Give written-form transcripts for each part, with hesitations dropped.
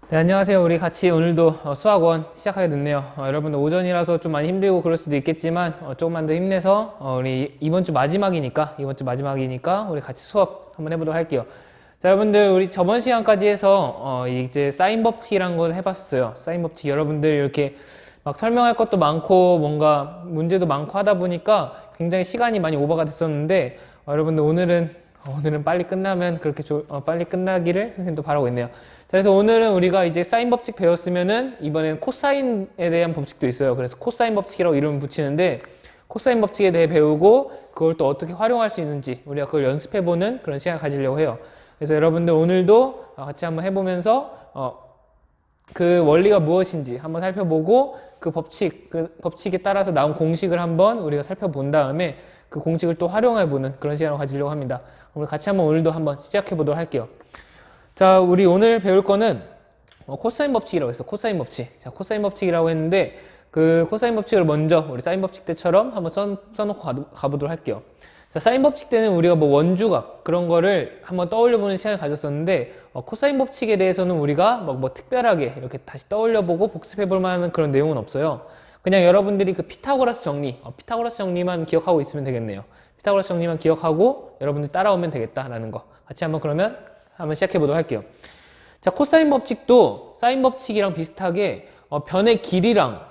네, 안녕하세요. 우리 같이 오늘도 수학원 시작하게 됐네요. 여러분들 오전이라서 좀 많이 힘들고 그럴 수도 있겠지만 조금만 더 힘내서 우리 이번 주 마지막이니까 우리 같이 수업 한번 해보도록 할게요. 자, 여러분들 우리 저번 시간까지 해서 이제 사인 법칙이란 걸 해봤어요. 사인 법칙 여러분들 이렇게 막 설명할 것도 많고 뭔가 문제도 많고 하다 보니까 굉장히 시간이 많이 오버가 됐었는데 여러분들 오늘은 빨리 끝나면 그렇게 빨리 끝나기를 선생님도 바라고 있네요. 그래서 오늘은 우리가 이제 사인 법칙 배웠으면은 이번엔 코사인에 대한 법칙도 있어요. 그래서 코사인 법칙이라고 이름을 붙이는데 코사인 법칙에 대해 배우고 그걸 또 어떻게 활용할 수 있는지 우리가 그걸 연습해보는 그런 시간을 가지려고 해요. 그래서 여러분들 오늘도 같이 한번 해보면서 그 원리가 무엇인지 한번 살펴보고 그 법칙에 따라서 나온 공식을 한번 우리가 살펴본 다음에 그 공식을 또 활용해보는 그런 시간을 가지려고 합니다. 우리 같이 한번 오늘도 한번 시작해보도록 할게요. 자, 우리 오늘 배울 거는 코사인 법칙이라고 했어. 코사인 법칙. 자, 코사인 법칙이라고 했는데 그 코사인 법칙을 먼저 우리 사인 법칙 때처럼 한번 써놓고 가보도록 할게요. 자, 사인 법칙 때는 우리가 뭐 원주각 그런 거를 한번 떠올려보는 시간을 가졌었는데 코사인 법칙에 대해서는 우리가 뭐 특별하게 이렇게 다시 떠올려보고 복습해볼 만한 그런 내용은 없어요. 그냥 여러분들이 그 피타고라스 정리만 기억하고 있으면 되겠네요. 피타고라스 정리만 기억하고 여러분들이 따라오면 되겠다라는 거. 같이 한번 시작해 보도록 할게요. 자, 코사인 법칙도 사인 법칙이랑 비슷하게 변의 길이랑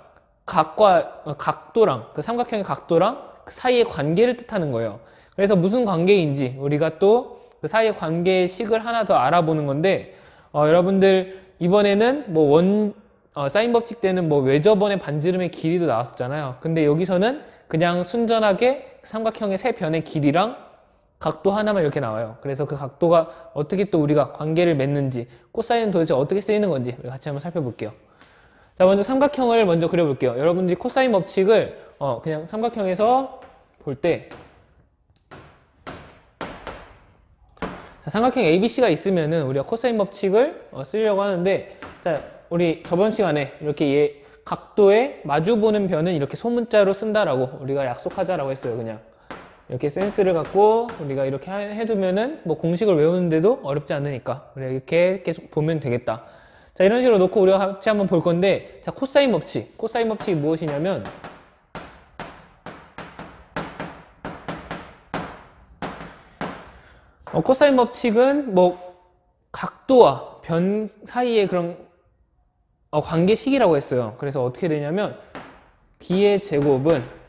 각도랑 그 삼각형의 각도랑 그 사이의 관계를 뜻하는 거예요. 그래서 무슨 관계인지 우리가 또 그 사이의 관계의 식을 하나 더 알아보는 건데 여러분들 이번에는 사인 법칙 때는 외접원의 반지름의 길이도 나왔었잖아요. 근데 여기서는 그냥 순전하게 삼각형의 세 변의 길이랑 각도 하나만 이렇게 나와요. 그래서 그 각도가 어떻게 또 우리가 관계를 맺는지, 코사인은 도대체 어떻게 쓰이는 건지 우리 같이 한번 살펴볼게요. 자, 먼저 삼각형을 먼저 그려볼게요. 여러분들이 코사인 법칙을 그냥 삼각형에서 볼 때, 자, 삼각형 ABC가 있으면은 우리가 코사인 법칙을 쓰려고 하는데, 자, 우리 저번 시간에 이렇게 각도에 마주보는 변은 이렇게 소문자로 쓴다라고 우리가 약속하자라고 했어요. 그냥. 이렇게 센스를 갖고 우리가 이렇게 해두면은 공식을 외우는데도 어렵지 않으니까 우리가 이렇게 계속 보면 되겠다. 자, 이런 식으로 놓고 우리가 같이 한번 볼 건데, 자, 코사인 법칙이 무엇이냐면 코사인 법칙은 각도와 변 사이의 그런 관계식이라고 했어요. 그래서 어떻게 되냐면 b의 제곱은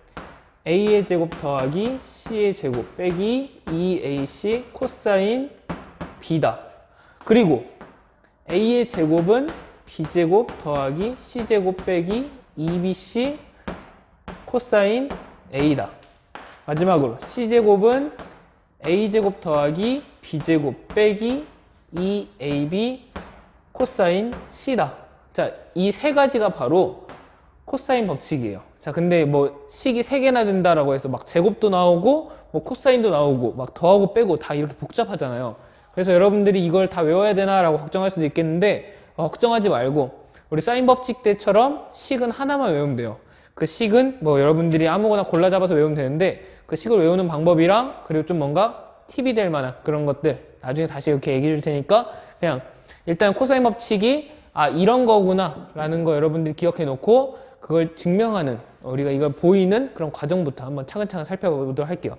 a의 제곱 더하기 c의 제곱 빼기 2ac 코사인 b다. 그리고 a의 제곱은 b제곱 더하기 c제곱 빼기 2bc 코사인 a다. 마지막으로 c제곱은 a제곱 더하기 b제곱 빼기 2ab 코사인 c다. 자, 이 세 가지가 바로 코사인 법칙이에요. 자, 근데 식이 3개나 된다라고 해서 제곱도 나오고 코사인도 나오고 더하고 빼고 다 이렇게 복잡하잖아요. 그래서 여러분들이 이걸 다 외워야 되나라고 걱정할 수도 있겠는데 걱정하지 말고 우리 사인 법칙 때처럼 식은 하나만 외우면 돼요. 그 식은 여러분들이 아무거나 골라 잡아서 외우면 되는데 그 식을 외우는 방법이랑 그리고 좀 뭔가 팁이 될 만한 그런 것들 나중에 다시 이렇게 얘기해 줄 테니까 그냥 일단 코사인 법칙이 이런 거구나 라는 거 여러분들이 기억해 놓고 그걸 증명하는 우리가 이걸 보이는 그런 과정부터 한번 차근차근 살펴보도록 할게요.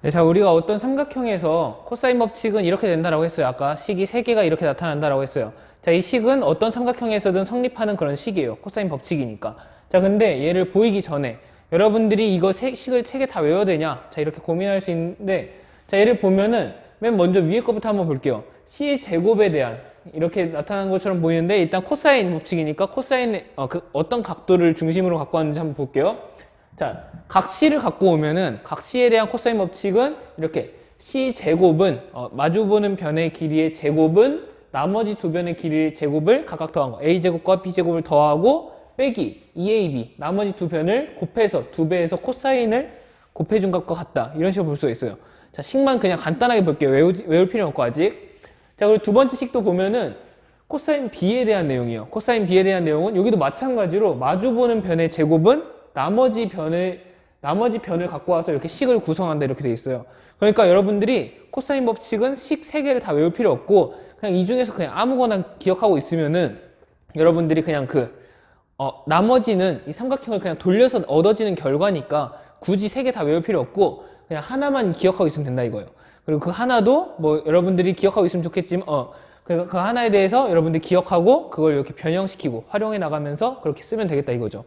네, 자, 우리가 어떤 삼각형에서 코사인 법칙은 이렇게 된다라고 했어요. 아까 식이 3개가 이렇게 나타난다라고 했어요. 자, 이 식은 어떤 삼각형에서든 성립하는 그런 식이에요. 코사인 법칙이니까. 자, 근데 얘를 보이기 전에 여러분들이 이거 식을 3개 다 외워야 되냐? 자, 이렇게 고민할 수 있는데, 자, 얘를 보면은 맨 먼저 위에 거부터 한번 볼게요. c의 제곱에 대한 이렇게 나타나는 것처럼 보이는데 일단 코사인 법칙이니까 코사인의 어떤 각도를 중심으로 갖고 왔는지 한번 볼게요. 자, 각C를 갖고 오면은 각C에 대한 코사인 법칙은 이렇게 C 제곱은 마주보는 변의 길이의 제곱은 나머지 두 변의 길이의 제곱을 각각 더한 거 A 제곱과 B 제곱을 더하고 빼기 2AB 나머지 두 변을 곱해서 2배에서 코사인을 곱해준 것과 같다. 이런 식으로 볼 수가 있어요. 자, 식만 그냥 간단하게 볼게요. 외울 필요 없고 아직. 자, 그리고 두 번째 식도 보면은 코사인 B에 대한 내용이에요. 코사인 B에 대한 내용은 여기도 마찬가지로 마주보는 변의 제곱은 나머지 변의 나머지 변을 갖고 와서 이렇게 식을 구성한다 이렇게 돼 있어요. 그러니까 여러분들이 코사인 법칙은 식 3개를 다 외울 필요 없고 그냥 이 중에서 그냥 아무거나 기억하고 있으면은 여러분들이 그냥 나머지는 이 삼각형을 그냥 돌려서 얻어지는 결과니까 굳이 3개 다 외울 필요 없고 그냥 하나만 기억하고 있으면 된다 이거예요. 그리고 그 하나도 뭐 여러분들이 기억하고 있으면 좋겠지만 그 하나에 대해서 여러분들이 기억하고 그걸 이렇게 변형시키고 활용해 나가면서 그렇게 쓰면 되겠다 이거죠.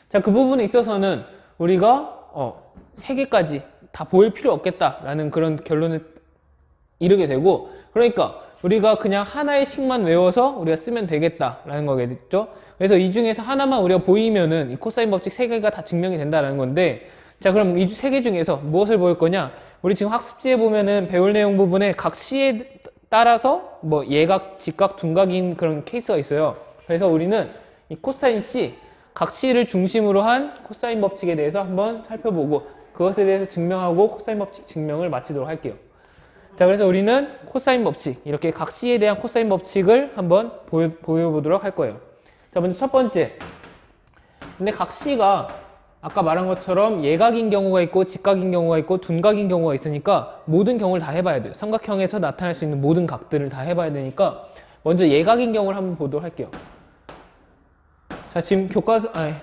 자, 그 부분에 있어서는 우리가 3개까지 다 보일 필요 없겠다라는 그런 결론에 이르게 되고, 그러니까 우리가 그냥 하나의 식만 외워서 우리가 쓰면 되겠다라는 거겠죠. 그래서 이 중에서 하나만 우리가 보이면은 이 코사인 법칙 3개가 다 증명이 된다라는 건데, 자, 그럼 이 3개 중에서 무엇을 보일 거냐? 우리 지금 학습지에 보면은 배울 내용 부분에 각 시에 따라서 뭐 예각, 직각, 둔각인 그런 케이스가 있어요. 그래서 우리는 이 코사인 C, 각 C를 중심으로 한 코사인 법칙에 대해서 한번 살펴보고 그것에 대해서 증명하고 코사인 법칙 증명을 마치도록 할게요. 자, 그래서 우리는 코사인 법칙, 이렇게 각 C에 대한 코사인 법칙을 한번 보여보도록 할 거예요. 자, 먼저 첫 번째. 근데 각 C가 아까 말한 것처럼 예각인 경우가 있고 직각인 경우가 있고 둔각인 경우가 있으니까 모든 경우를 다 해봐야 돼요. 삼각형에서 나타날 수 있는 모든 각들을 다 해봐야 되니까 먼저 예각인 경우를 한번 보도록 할게요. 자, 지금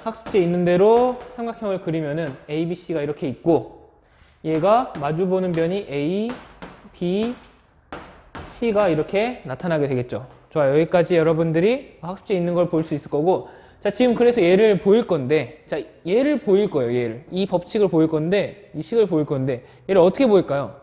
학습지에 있는 대로 삼각형을 그리면은 A, B, C가 이렇게 있고 얘가 마주보는 변이 A, B, C가 이렇게 나타나게 되겠죠. 좋아요. 여기까지 여러분들이 학습지에 있는 걸 볼 수 있을 거고, 자, 지금 그래서 얘를 보일 건데, 자, 얘를 보일 거예요, 얘를. 이 법칙을 보일 건데, 이 식을 보일 건데, 얘를 어떻게 보일까요?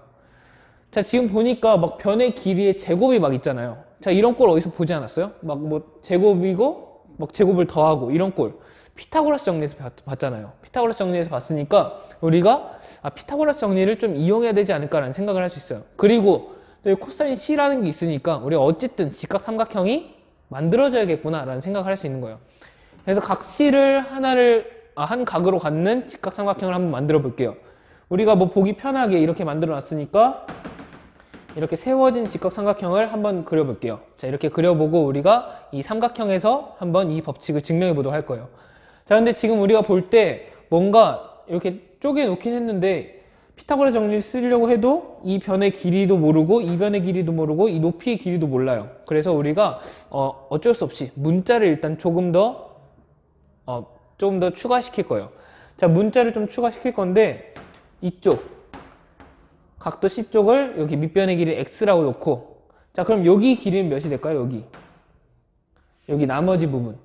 자, 지금 보니까 막 변의 길이의 제곱이 막 있잖아요. 자, 이런 꼴 어디서 보지 않았어요? 막 뭐 제곱이고, 막 제곱을 더하고, 이런 꼴. 피타고라스 정리에서 봤잖아요. 피타고라스 정리에서 봤으니까, 우리가, 피타고라스 정리를 좀 이용해야 되지 않을까라는 생각을 할 수 있어요. 그리고, 또 이 코사인 C라는 게 있으니까, 우리가 어쨌든 직각 삼각형이 만들어져야겠구나라는 생각을 할 수 있는 거예요. 그래서 각 C를 한 각으로 갖는 직각 삼각형을 한번 만들어 볼게요. 우리가 뭐 보기 편하게 이렇게 만들어 놨으니까 이렇게 세워진 직각 삼각형을 한번 그려 볼게요. 자, 이렇게 그려보고 우리가 이 삼각형에서 한번 이 법칙을 증명해 보도록 할 거예요. 자, 근데 지금 우리가 볼 때 뭔가 이렇게 쪼개 놓긴 했는데 피타고라스 정리를 쓰려고 해도 이 변의 길이도 모르고 이 변의 길이도 모르고 이 높이의 길이도 몰라요. 그래서 우리가 어쩔 수 없이 문자를 일단 조금 더 추가시킬 거예요. 자, 문자를 좀 추가시킬 건데 이쪽 각도 C 쪽을 여기 밑변의 길이 X라고 놓고, 자, 그럼 여기 길이는 몇이 될까요? 여기 나머지 부분.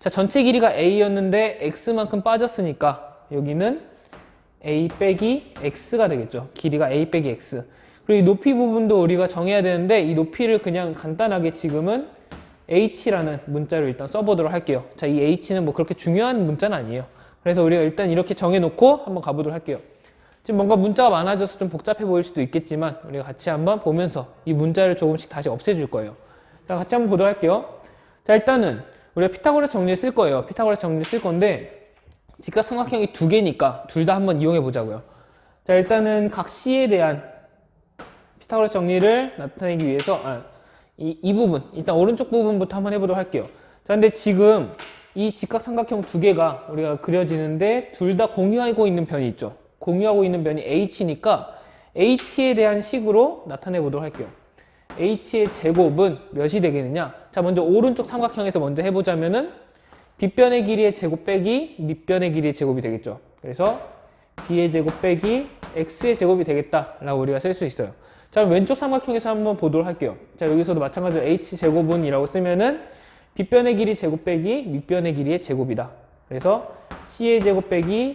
자, 전체 길이가 A였는데 X만큼 빠졌으니까 여기는 A 빼기 X가 되겠죠. 길이가 A 빼기 X. 그리고 이 높이 부분도 우리가 정해야 되는데 이 높이를 그냥 간단하게 지금은 H라는 문자로 일단 써보도록 할게요. 자, 이 H는 뭐 그렇게 중요한 문자는 아니에요. 그래서 우리가 일단 이렇게 정해놓고 한번 가보도록 할게요. 지금 뭔가 문자가 많아져서 좀 복잡해 보일 수도 있겠지만 우리가 같이 한번 보면서 이 문자를 조금씩 다시 없애줄 거예요. 자, 같이 한번 보도록 할게요. 자, 일단은 우리가 피타고라스 정리를 쓸 거예요. 피타고라스 정리를 쓸 건데 직각 삼각형이 2개니까 둘 다 한번 이용해 보자고요. 자, 일단은 각 C에 대한 피타고라스 정리를 나타내기 위해서 이 부분, 일단 오른쪽 부분부터 한번 해보도록 할게요. 자, 근데 지금 이 직각 삼각형 2개가 우리가 그려지는데 둘 다 공유하고 있는 변이 있죠. 공유하고 있는 변이 H니까 H에 대한 식으로 나타내 보도록 할게요. H의 제곱은 몇이 되겠느냐? 자, 먼저 오른쪽 삼각형에서 먼저 해보자면은 빗변의 길이의 제곱 빼기 밑변의 길이의 제곱이 되겠죠. 그래서 B의 제곱 빼기 X의 제곱이 되겠다라고 우리가 쓸 수 있어요. 자, 그럼 왼쪽 삼각형에서 한번 보도록 할게요. 자, 여기서도 마찬가지로 H제곱은 이라고 쓰면은 빗변의 길이 제곱 빼기 밑변의 길이의 제곱이다. 그래서 C의 제곱 빼기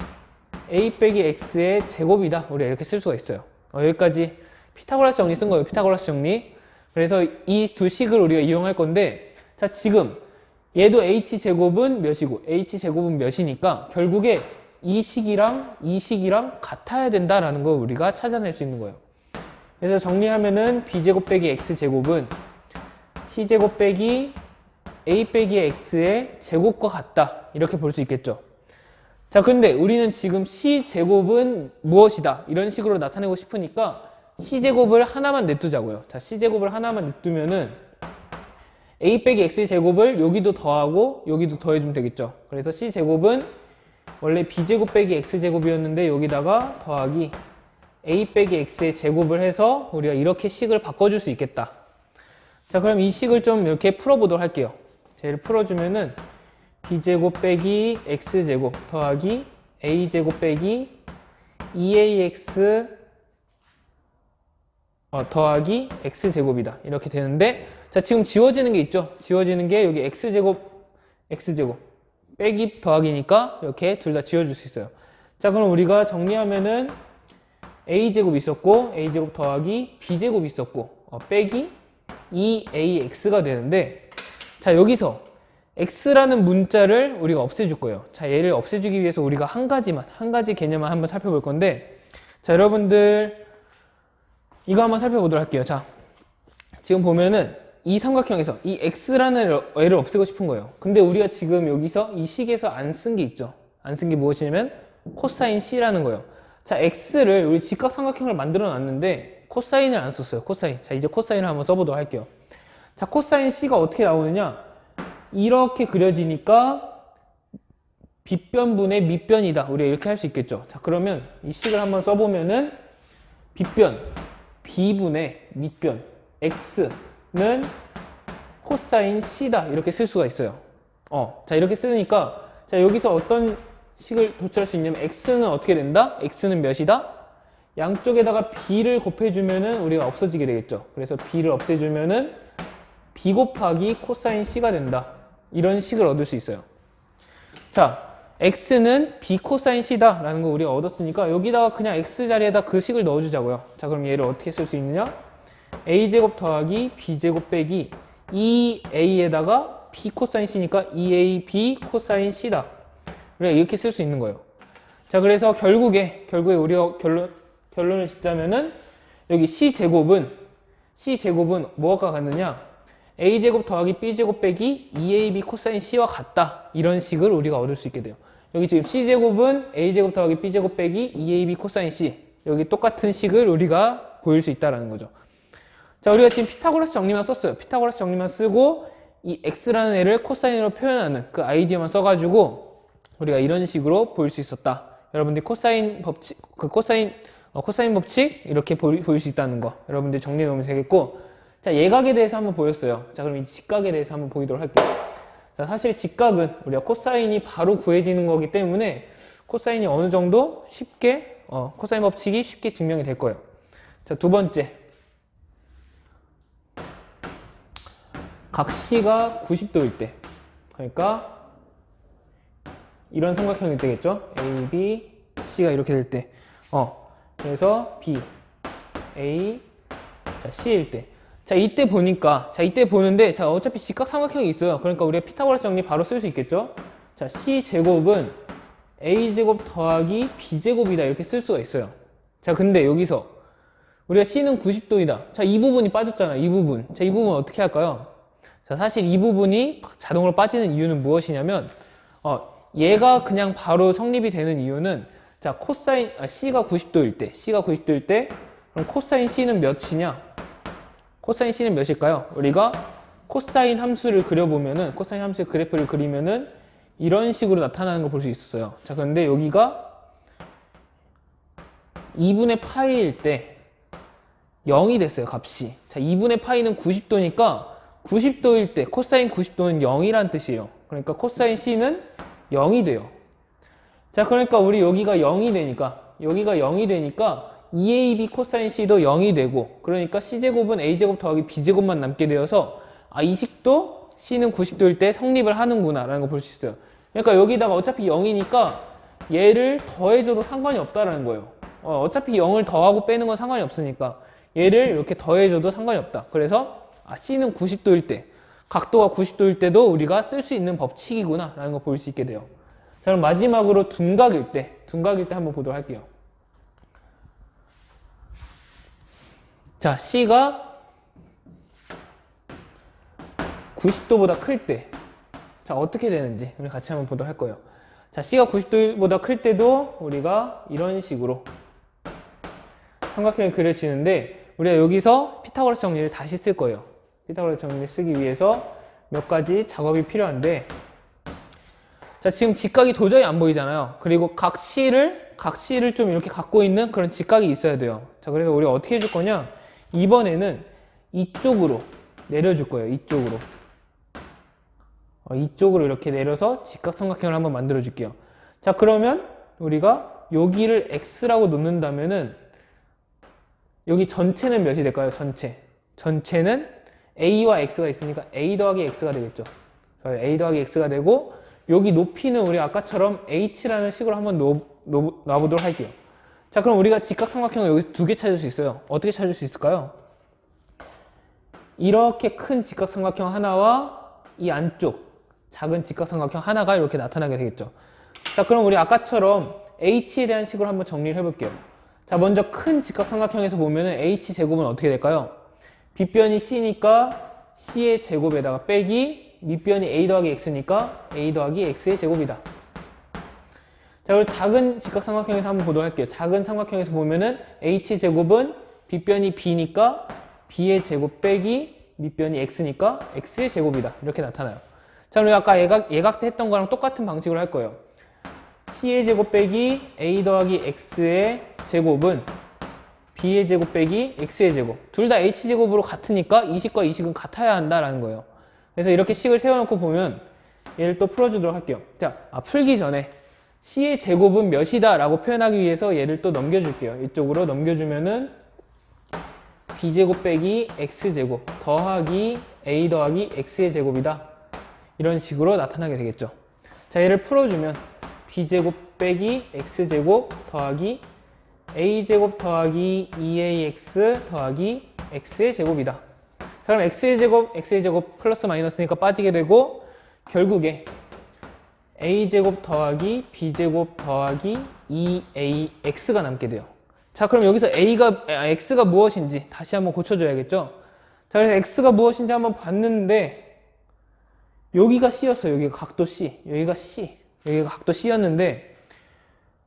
A 빼기 X의 제곱이다. 우리가 이렇게 쓸 수가 있어요. 여기까지 피타고라스 정리 쓴 거예요. 피타고라스 정리. 그래서 이 두 식을 우리가 이용할 건데, 자, 지금 얘도 H제곱은 몇이고 H제곱은 몇이니까 결국에 이 식이랑 같아야 된다라는 걸 우리가 찾아낼 수 있는 거예요. 그래서 정리하면은 B제곱 빼기 X제곱은 C제곱 빼기 A 빼기 X의 제곱과 같다. 이렇게 볼 수 있겠죠. 자, 근데 우리는 지금 C제곱은 무엇이다. 이런 식으로 나타내고 싶으니까 C제곱을 하나만 냅두자고요. 자, C제곱을 하나만 냅두면은 A 빼기 X제곱을 여기도 더하고 여기도 더해주면 되겠죠. 그래서 C제곱은 원래 b제곱 빼기 x제곱이었는데 여기다가 더하기 a 빼기 x의 제곱을 해서 우리가 이렇게 식을 바꿔줄 수 있겠다. 자, 그럼 이 식을 좀 이렇게 풀어보도록 할게요. 얘를 풀어주면은 b제곱 빼기 x제곱 더하기 a제곱 빼기 2ax 더하기 x제곱이다. 이렇게 되는데, 자, 지금 지워지는 게 있죠? 지워지는 게 여기 x제곱 빼기 더하기니까 이렇게 둘 다 지워줄 수 있어요. 자, 그럼 우리가 정리하면은 a제곱 있었고 a제곱 더하기 b제곱 있었고 빼기 2ax가 되는데, 자, 여기서 x라는 문자를 우리가 없애줄 거예요. 자, 얘를 없애주기 위해서 우리가 한 가지 개념만 한번 살펴볼 건데, 자, 여러분들 이거 한번 살펴보도록 할게요. 자, 지금 보면은 이 삼각형에서 이 x라는 애를 없애고 싶은 거예요. 근데 우리가 지금 여기서 이 식에서 안 쓴 게 있죠. 안 쓴 게 무엇이냐면 코사인 c라는 거예요. 자, x를 우리 직각삼각형을 만들어 놨는데 코사인을 안 썼어요. 코사인. 자, 이제 코사인을 한번 써보도록 할게요. 자, 코사인 c가 어떻게 나오느냐, 이렇게 그려지니까 빗변분의 밑변이다. 우리가 이렇게 할 수 있겠죠. 자, 그러면 이 식을 한번 써보면은 빗변 b분의 밑변 x는 코사인 c다. 이렇게 쓸 수가 있어요. 자, 이렇게 쓰니까, 자, 여기서 어떤 식을 도출할 수 있냐면 x는 어떻게 된다? x는 몇이다? 양쪽에다가 b를 곱해주면은 우리가 없어지게 되겠죠. 그래서 b를 없애주면은 b 곱하기 코사인 c가 된다. 이런 식을 얻을 수 있어요. 자, x는 b 코사인 c다 라는 거 우리가 얻었으니까 여기다가 그냥 x 자리에다 그 식을 넣어주자고요. 자, 그럼 얘를 어떻게 쓸 수 있느냐? a제곱 더하기 b제곱 빼기 2a에다가 b 코사인 c니까 2ab 코사인 c다. 우리가 이렇게 쓸 수 있는 거예요. 자, 그래서 결국에 우리가 결론을 짓자면은 여기 c제곱은 뭐가 같느냐? a제곱 더하기 b제곱 빼기 2ab 코사인 c와 같다. 이런 식을 우리가 얻을 수 있게 돼요. 여기 지금 c제곱은 a제곱 더하기 b제곱 빼기 2ab 코사인 c. 여기 똑같은 식을 우리가 보일 수 있다는 거죠. 자, 우리가 지금 피타고라스 정리만 썼어요. 피타고라스 정리만 쓰고 이 x라는 애를 코사인으로 표현하는 그 아이디어만 써가지고 우리가 이런 식으로 보일 수 있었다. 여러분들이 코사인 법칙, 코사인 법칙 이렇게 보일 수 있다는 거 여러분들 정리해 놓으면 되겠고, 자, 예각에 대해서 한번 보였어요. 자, 그럼 이 직각에 대해서 한번 보이도록 할게요. 자, 사실 직각은 우리가 코사인이 바로 구해지는 거기 때문에 코사인이 어느 정도 쉽게 코사인 법칙이 쉽게 증명이 될 거예요. 자, 두 번째, 각 C가 90도일 때, 그러니까 이런 삼각형이 되겠죠. A, B, C가 이렇게 될 때, 그래서 B, A, 자, C일 때, 자, 이때 보는데, 자, 어차피 직각 삼각형이 있어요. 그러니까 우리가 피타고라스 정리 바로 쓸 수 있겠죠. 자, C제곱은 A제곱 더하기 B제곱이다. 이렇게 쓸 수가 있어요. 자, 근데 여기서 우리가 C는 90도이다. 자, 이 부분이 빠졌잖아. 이 부분. 자, 이 부분 어떻게 할까요? 자, 사실 이 부분이 자동으로 빠지는 이유는 무엇이냐면, 얘가 그냥 바로 성립이 되는 이유는, 자, C가 90도일 때, 그럼 코사인 C는 몇이냐? 코사인 C는 몇일까요? 우리가 코사인 함수를 그려보면은, 코사인 함수의 그래프를 그리면은 이런 식으로 나타나는 걸 볼 수 있었어요. 자, 그런데 여기가 2분의 파이일 때 0이 됐어요, 값이. 자, 2분의 파이는 90도니까 90도일 때 코사인 90도는 0이란 뜻이에요. 그러니까 코사인 C는 0이 돼요. 자, 그러니까 우리 여기가 0이 되니까 2ab 코사인 C도 0이 되고, 그러니까 C제곱은 A제곱 더하기 B제곱만 남게 되어서, 이 식도 C는 90도일 때 성립을 하는구나 라는 걸 볼 수 있어요. 그러니까 여기다가 어차피 0이니까 얘를 더해줘도 상관이 없다라는 거예요. 어차피 0을 더하고 빼는 건 상관이 없으니까 얘를 이렇게 더해줘도 상관이 없다. 그래서 C는 90도일 때, 각도가 90도일 때도 우리가 쓸 수 있는 법칙이구나 라는 걸 볼 수 있게 돼요. 자, 그럼 마지막으로 둔각일 때 한번 보도록 할게요. 자, C가 90도보다 클 때, 자, 어떻게 되는지 우리 같이 한번 보도록 할 거예요. 자, C가 90도보다 클 때도 우리가 이런 식으로 삼각형이 그려지는데, 우리가 여기서 피타고라스 정리를 다시 쓸 거예요. 피타고라스 정리를 쓰기 위해서 몇 가지 작업이 필요한데, 자, 지금 직각이 도저히 안 보이잖아요. 그리고 각시를 좀 이렇게 갖고 있는 그런 직각이 있어야 돼요. 자, 그래서 우리가 어떻게 해줄 거냐? 이번에는 이쪽으로 내려줄 거예요. 이쪽으로. 이쪽으로 이렇게 내려서 직각삼각형을 한번 만들어 줄게요. 자, 그러면 우리가 여기를 x라고 놓는다면은 여기 전체는 몇이 될까요? 전체는 a와 x가 있으니까 a 더하기 x가 되겠죠. a 더하기 x가 되고 여기 높이는 우리 아까처럼 h라는 식으로 한번 놔보도록 할게요. 자, 그럼 우리가 직각삼각형을 여기서 두 개 찾을 수 있어요. 어떻게 찾을 수 있을까요? 이렇게 큰 직각삼각형 하나와 이 안쪽 작은 직각삼각형 하나가 이렇게 나타나게 되겠죠. 자, 그럼 우리 아까처럼 h에 대한 식으로 한번 정리를 해볼게요. 자, 먼저 큰 직각삼각형에서 보면은 h제곱은 어떻게 될까요? 빗변이 c니까 c의 제곱에다가 빼기 밑변이 a 더하기 x니까 a 더하기 x의 제곱이다. 자, 그리고 작은 직각삼각형에서 한번 보도록 할게요. 작은 삼각형에서 보면은 h제곱은 빗변이 b니까 b의 제곱 빼기 밑변이 x니까 x의 제곱이다. 이렇게 나타나요. 자, 그럼 아까 예각 때 했던 거랑 똑같은 방식으로 할 거예요. c의 제곱 빼기 a 더하기 x의 제곱은 b의 제곱 빼기 x의 제곱. 둘 다 h제곱으로 같으니까 이 식과 이 식은 같아야 한다라는 거예요. 그래서 이렇게 식을 세워놓고 보면 얘를 또 풀어주도록 할게요. 자, 풀기 전에 c의 제곱은 몇이다 라고 표현하기 위해서 얘를 또 넘겨줄게요. 이쪽으로 넘겨주면은 b제곱 빼기 x제곱 더하기 a 더하기 x의 제곱이다. 이런 식으로 나타나게 되겠죠. 자, 얘를 풀어주면 b제곱 빼기 x제곱 더하기 a제곱 더하기 2ax 더하기 x의 제곱이다. 자, 그럼 x의 제곱 플러스 마이너스니까 빠지게 되고 결국에 a제곱 더하기 b제곱 더하기 2ax가 남게 돼요. 자, 그럼 여기서 x가 무엇인지 다시 한번 고쳐줘야겠죠. 자, 그래서 x가 무엇인지 한번 봤는데 여기가 c였어요. 여기가 각도 c, 여기가 각도 c였는데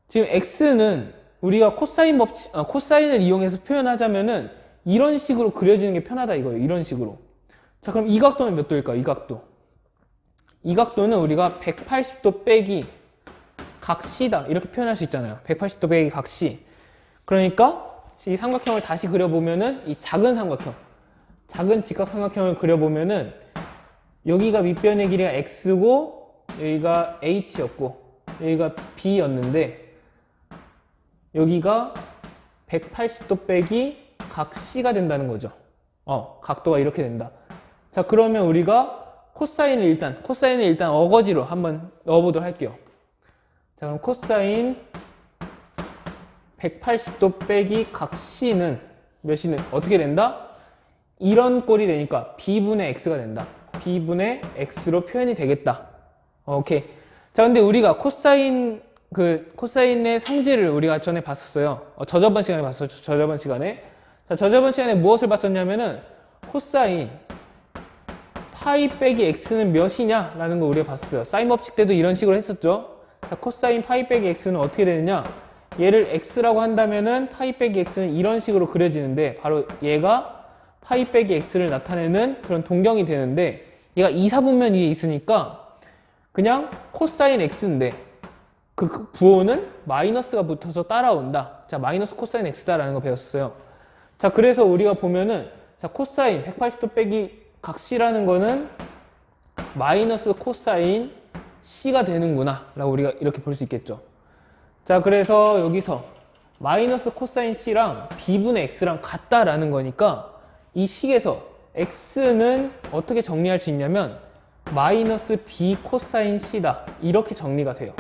지금 x는 우리가 코사인을 이용해서 표현하자면은 이런 식으로 그려지는 게 편하다 이거예요. 이런 식으로. 자, 그럼 이 각도는 몇 도일까요? 이 각도는 우리가 180도 빼기 각 C다 이렇게 표현할 수 있잖아요. 180도 빼기 각 C. 그러니까 이 삼각형을 다시 그려보면은 이 작은 직각삼각형을 그려보면은 여기가 밑변의 길이가 x고 여기가 h였고 여기가 b였는데 여기가 180도 빼기 각 C가 된다는 거죠. 각도가 이렇게 된다. 자, 그러면 우리가 코사인을 일단 어거지로 한번 넣어보도록 할게요. 자, 그럼 코사인 180도 빼기 각 C는 몇이는 어떻게 된다? 이런 꼴이 되니까 B분의 X가 된다. B분의 X로 표현이 되겠다. 오케이. 자, 근데 우리가 코사인의 성질을 우리가 전에 봤었어요. 저저번 시간에 봤었죠. 자, 저저번 시간에 무엇을 봤었냐면은 코사인 파이 빼기 x는 몇이냐 라는 거 우리가 봤어요. 사인 법칙 때도 이런 식으로 했었죠. 자, 코사인 파이 빼기 x는 어떻게 되느냐, 얘를 x라고 한다면은 파이 빼기 x는 이런 식으로 그려지는데 바로 얘가 파이 빼기 x를 나타내는 그런 동경이 되는데 얘가 2사분면 위에 있으니까 그냥 코사인 x인데 그 부호는 마이너스가 붙어서 따라온다. 자, 마이너스 코사인 x다라는 거 배웠어요. 자, 그래서 우리가 보면은 자, 코사인 180도 빼기 각 C라는 거는 마이너스 코사인 C가 되는구나 라고 우리가 이렇게 볼 수 있겠죠. 자, 그래서 여기서 마이너스 코사인 C랑 B분의 X랑 같다라는 거니까 이 식에서 X는 어떻게 정리할 수 있냐면 마이너스 B 코사인 C다 이렇게 정리가 돼요.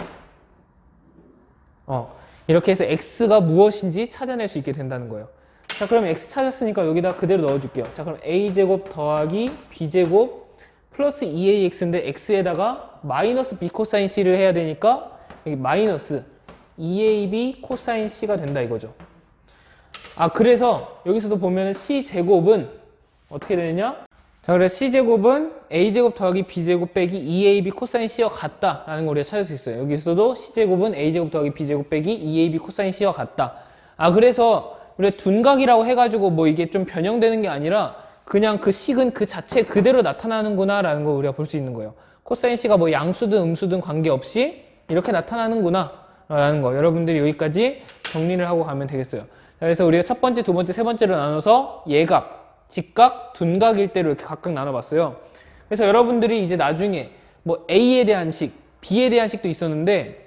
이렇게 해서 X가 무엇인지 찾아낼 수 있게 된다는 거예요. 자, 그럼 X 찾았으니까 여기다 그대로 넣어줄게요. 자, 그럼 A제곱 더하기 B제곱 플러스 2AX인데 X에다가 마이너스 B 코사인 C를 해야 되니까 여기 마이너스 2AB 코사인 C가 된다 이거죠. 그래서 여기서도 보면은 C제곱은 어떻게 되느냐? 자, 그래서 C제곱은 A제곱 더하기 B제곱 빼기 2AB 코사인 C와 같다라는 걸 우리가 찾을 수 있어요. 여기서도 C제곱은 A제곱 더하기 B제곱 빼기 2AB 코사인 C와 같다. 그래서 우리가 둔각이라고 해가지고 뭐 이게 좀 변형되는 게 아니라 그냥 그 식은 그 자체 그대로 나타나는구나 라는 걸 우리가 볼 수 있는 거예요. 코사인 C가 뭐 양수든 음수든 관계없이 이렇게 나타나는구나 라는 거, 여러분들이 여기까지 정리를 하고 가면 되겠어요. 그래서 우리가 첫 번째, 두 번째, 세 번째로 나눠서 예각, 직각, 둔각일 대로 이렇게 각각 나눠봤어요. 그래서 여러분들이 이제 나중에 뭐 A에 대한 식, B에 대한 식도 있었는데,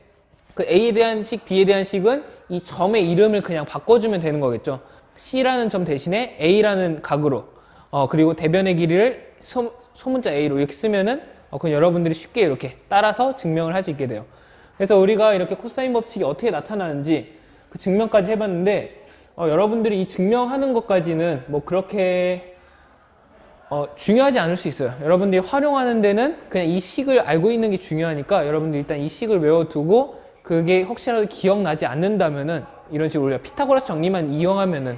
그 A에 대한 식, B에 대한 식은 이 점의 이름을 그냥 바꿔주면 되는 거겠죠. C라는 점 대신에 A라는 각으로, 그리고 대변의 길이를 소문자 A로 이렇게 쓰면은, 그건 여러분들이 쉽게 이렇게 따라서 증명을 할 수 있게 돼요. 그래서 우리가 이렇게 코사인 법칙이 어떻게 나타나는지 그 증명까지 해봤는데, 여러분들이 이 증명하는 것까지는 뭐 그렇게 중요하지 않을 수 있어요. 여러분들이 활용하는 데는 그냥 이 식을 알고 있는 게 중요하니까 여러분들이 일단 이 식을 외워두고, 그게 혹시라도 기억나지 않는다면은 이런 식으로 우리가 피타고라스 정리만 이용하면은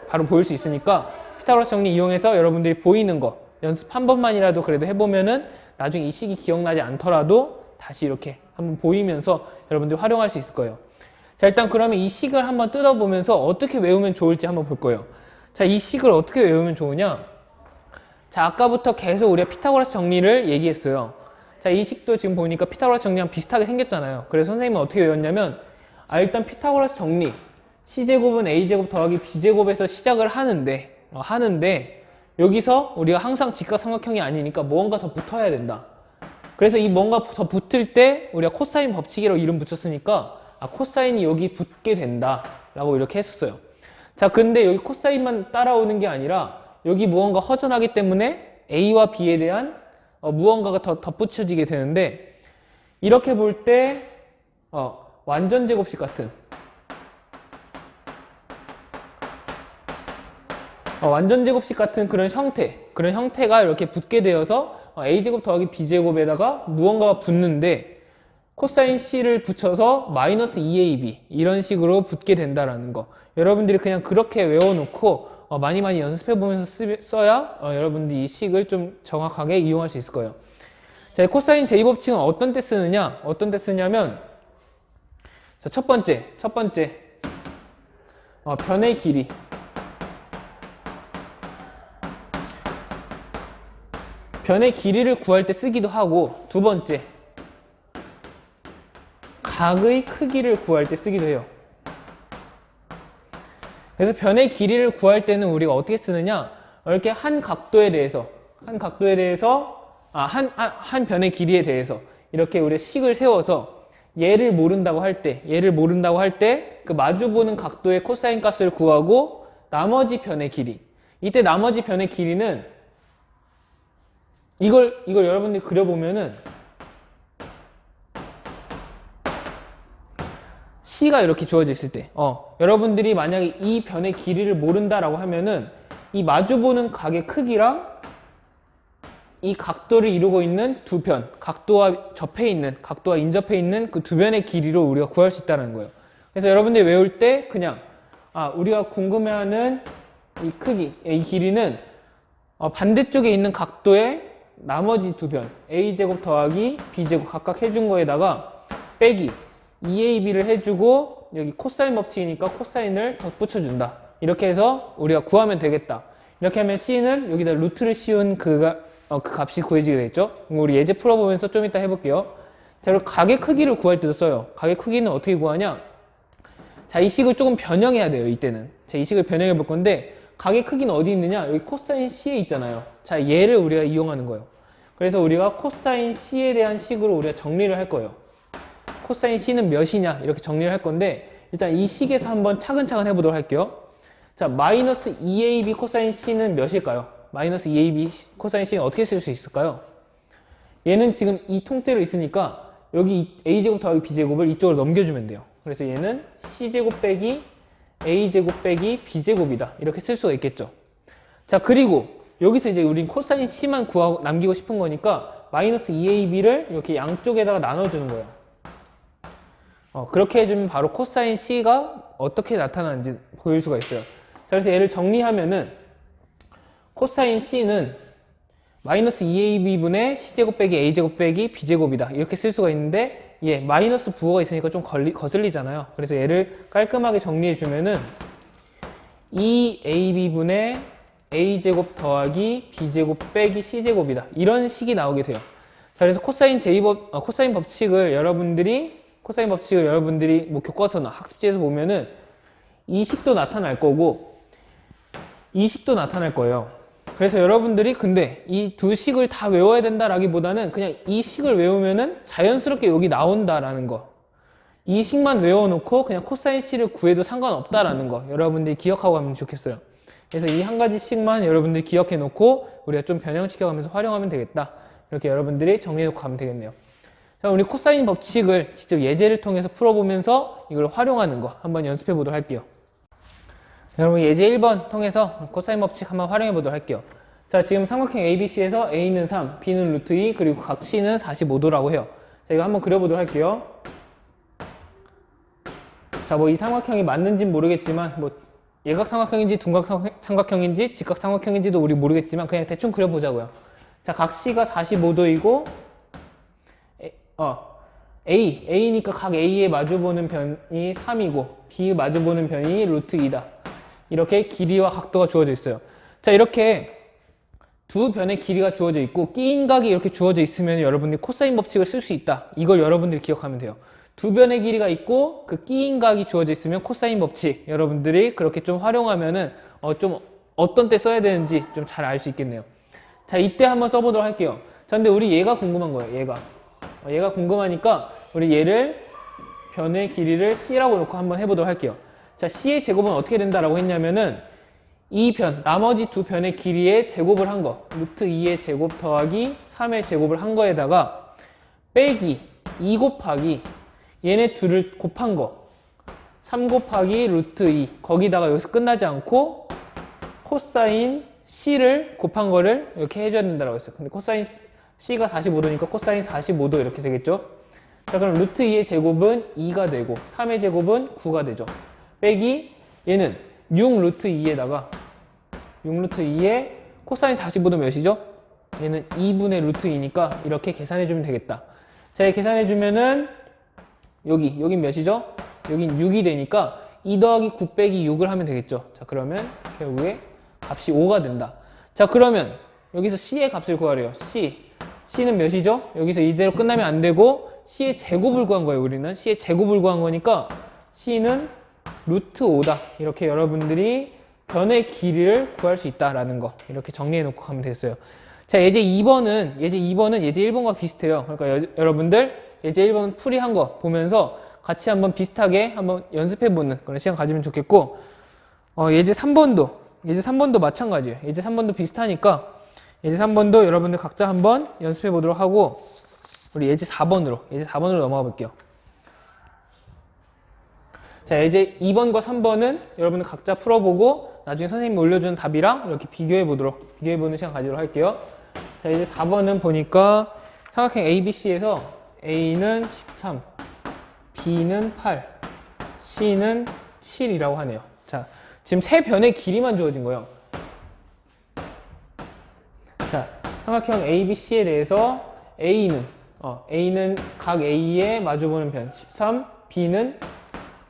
바로 보일 수 있으니까, 피타고라스 정리 이용해서 여러분들이 보이는 거 연습 한 번만이라도 그래도 해보면은 나중에 이 식이 기억나지 않더라도 다시 이렇게 한번 보이면서 여러분들이 활용할 수 있을 거예요. 자, 일단 그러면 이 식을 한번 뜯어보면서 어떻게 외우면 좋을지 한번 볼 거예요. 자, 이 식을 어떻게 외우면 좋으냐? 자, 아까부터 계속 우리가 피타고라스 정리를 얘기했어요. 자, 이 식도 지금 보니까 피타고라스 정리랑 비슷하게 생겼잖아요. 그래서 선생님은 어떻게 외웠냐면, 일단 피타고라스 정리, C제곱은 A제곱 더하기 B제곱에서 시작을 하는데 여기서 우리가 항상 직각삼각형이 아니니까 뭔가 더 붙어야 된다. 그래서 이 뭔가 더 붙을 때 우리가 코사인 법칙이라고 이름 붙였으니까 코사인이 여기 붙게 된다 라고 이렇게 했었어요. 자, 근데 여기 코사인만 따라오는 게 아니라 여기 무언가 허전하기 때문에 A와 B에 대한 무언가가 더 덧붙여지게 되는데, 이렇게 볼 때 완전 제곱식 같은 완전 제곱식 같은 그런 형태가 이렇게 붙게 되어서 A제곱 더하기 B제곱에다가 무언가가 붙는데, 코사인 C를 붙여서 마이너스 2AB 이런 식으로 붙게 된다라는 거, 여러분들이 그냥 그렇게 외워놓고 많이 연습해보면서 써야 여러분들이 이 식을 좀 정확하게 이용할 수 있을 거예요. 자, 코사인 제2법칙은 어떤 때 쓰냐면, 자, 첫 번째 변의 길이, 변의 길이를 구할 때 쓰기도 하고, 두 번째 각의 크기를 구할 때 쓰기도 해요. 그래서 변의 길이를 구할 때는 우리가 어떻게 쓰느냐, 이렇게 한 변의 길이에 대해서 이렇게 우리가 식을 세워서 얘를 모른다고 할 때 그 마주보는 각도의 코사인 값을 구하고, 나머지 변의 길이, 이때 나머지 변의 길이는 이걸 여러분들이 그려보면은 C가 이렇게 주어져 있을 때, 여러분들이 만약에 이 변의 길이를 모른다라고 하면은 이 마주보는 각의 크기랑 이 각도를 이루고 있는 두 변, 각도와 인접해 있는 그 두 변의 길이로 우리가 구할 수 있다는 거예요. 그래서 여러분들이 외울 때 그냥 우리가 궁금해하는 이 크기, 이 길이는 반대쪽에 있는 각도의 나머지 두 변, A제곱 더하기 B제곱 각각 해준 거에다가 빼기 2AB를 해주고, 여기 코사인 법칙이니까 코사인을 덧붙여준다. 이렇게 해서 우리가 구하면 되겠다. 이렇게 하면 C는 여기다 루트를 씌운 그 값이 구해지게 되겠죠. 우리 예제 풀어보면서 좀 이따 해볼게요. 자, 그리고 각의 크기를 구할 때도 써요. 각의 크기는 어떻게 구하냐? 자, 이 식을 조금 변형해야 돼요, 이때는. 자, 이 식을 변형해 볼 건데, 각의 크기는 어디 있느냐? 여기 코사인 C에 있잖아요. 자, 얘를 우리가 이용하는 거예요. 그래서 우리가 코사인 C에 대한 식으로 우리가 정리를 할 거예요. 코사인 C는 몇이냐? 이렇게 정리를 할 건데, 일단 이 식에서 한번 차근차근 해보도록 할게요. 자, 마이너스 2AB 코사인 C는 몇일까요? 마이너스 2AB 코사인 C는 어떻게 쓸 수 있을까요? 얘는 지금 이 통째로 있으니까 여기 A제곱 더하기 B제곱을 이쪽으로 넘겨주면 돼요. 그래서 얘는 C제곱 빼기 A제곱 빼기 B제곱이다. 이렇게 쓸 수가 있겠죠. 자, 그리고 여기서 이제 우린 코사인 C만 남기고 싶은 거니까 마이너스 2AB를 이렇게 양쪽에다가 나눠주는 거예요. 그렇게 해주면 바로 코사인 C가 어떻게 나타나는지 보일 수가 있어요. 자, 그래서 얘를 정리하면은 코사인 C는 마이너스 2AB분의 C제곱 빼기 A제곱 빼기 B제곱이다. 이렇게 쓸 수가 있는데, 마이너스 부호가 있으니까 좀 거슬리잖아요. 그래서 얘를 깔끔하게 정리해주면은 2AB분의 A제곱 더하기 B제곱 빼기 C제곱이다. 이런 식이 나오게 돼요. 그래서 코사인 법칙을 여러분들이 뭐 교과서나 학습지에서 보면은 이 식도 나타날 거고 이 식도 나타날 거예요. 그래서 여러분들이 근데 이 두 식을 다 외워야 된다라기보다는 그냥 이 식을 외우면은 자연스럽게 여기 나온다라는 거. 이 식만 외워놓고 그냥 코사인 C를 구해도 상관없다라는 거 여러분들이 기억하고 가면 좋겠어요. 그래서 이 한 가지 식만 여러분들이 기억해 놓고 우리가 좀 변형시켜 가면서 활용하면 되겠다. 이렇게 여러분들이 정리해 놓고 가면 되겠네요. 자, 우리 코사인 법칙을 직접 예제를 통해서 풀어보면서 이걸 활용하는 거 한번 연습해 보도록 할게요. 여러분 예제 1번 통해서 코사인 법칙 한번 활용해 보도록 할게요. 자, 지금 삼각형 ABC에서 A는 3, B는 루트 2, 그리고 각 C는 45도라고 해요. 자, 이거 한번 그려보도록 할게요. 자, 뭐 이 삼각형이 맞는지는 모르겠지만 뭐 예각 삼각형인지 둔각 삼각형인지 직각 삼각형인지도 우리 모르겠지만 그냥 대충 그려보자고요. 자, 각 C가 45도이고 A니까 각 A에 마주보는 변이 3이고 B에 마주보는 변이 루트 2다. 이렇게 길이와 각도가 주어져 있어요. 자, 이렇게 두 변의 길이가 주어져 있고 끼인 각이 이렇게 주어져 있으면 여러분들이 코사인 법칙을 쓸 수 있다. 이걸 여러분들이 기억하면 돼요. 두 변의 길이가 있고 그 끼인 각이 주어져 있으면 코사인 법칙 여러분들이 그렇게 좀 활용하면은 좀 어떤 때 써야 되는지 좀 잘 알 수 있겠네요. 자, 이때 한번 써보도록 할게요. 자, 근데 우리 얘가 궁금한 거예요. 얘가 궁금하니까 우리 얘를 변의 길이를 C라고 놓고 한번 해보도록 할게요. 자, C의 제곱은 어떻게 된다라고 했냐면은 이 변, 나머지 두 변의 길이의 제곱을 한 거, 루트 2의 제곱 더하기 3의 제곱을 한 거에다가 빼기 2 곱하기 얘네 둘을 곱한 거 3 곱하기 루트 2 거기다가 여기서 끝나지 않고 코사인 C를 곱한 거를 이렇게 해줘야 된다고 했어요. 근데 코사인 C가 45도니까 코사인 45도 이렇게 되겠죠. 자, 그럼 루트 2의 제곱은 2가 되고 3의 제곱은 9가 되죠. 빼기 얘는 6 루트 2에다가 6 루트 2에 코사인 45도 몇이죠? 얘는 2분의 루트 2니까 이렇게 계산해주면 되겠다. 자, 계산해주면은 여긴 몇이죠? 여긴 6이 되니까 2 더하기 9 빼기 6을 하면 되겠죠. 자, 그러면 결국에 값이 5가 된다. 자, 그러면 여기서 C의 값을 구하래요. C는 몇이죠? 여기서 이대로 끝나면 안 되고 C의 제곱을 구한 거예요. 우리는 C의 제곱을 구한 거니까 C는 루트 5다. 이렇게 여러분들이 변의 길이를 구할 수 있다라는 거 이렇게 정리해 놓고 가면 되겠어요. 자, 예제 2번은 예제 1번과 비슷해요. 그러니까 여러분들 예제 1번 풀이한 거 보면서 같이 한번 비슷하게 한번 연습해 보는 그런 시간 가지면 좋겠고 예제 3번도 마찬가지예요. 예제 3번도 비슷하니까 예제 3번도 여러분들 각자 한번 연습해 보도록 하고 우리 예제 4번으로 넘어가 볼게요. 자, 예제 2번과 3번은 여러분들 각자 풀어보고 나중에 선생님이 올려주는 답이랑 이렇게 비교해보는 시간 가지도록 할게요. 자, 이제 4번은 보니까 삼각형 ABC에서 A는 13, B는 8, C는 7이라고 하네요. 자, 지금 세 변의 길이만 주어진 거예요. 자, 삼각형 ABC에 대해서 A는 각 A에 마주보는 변 13, B는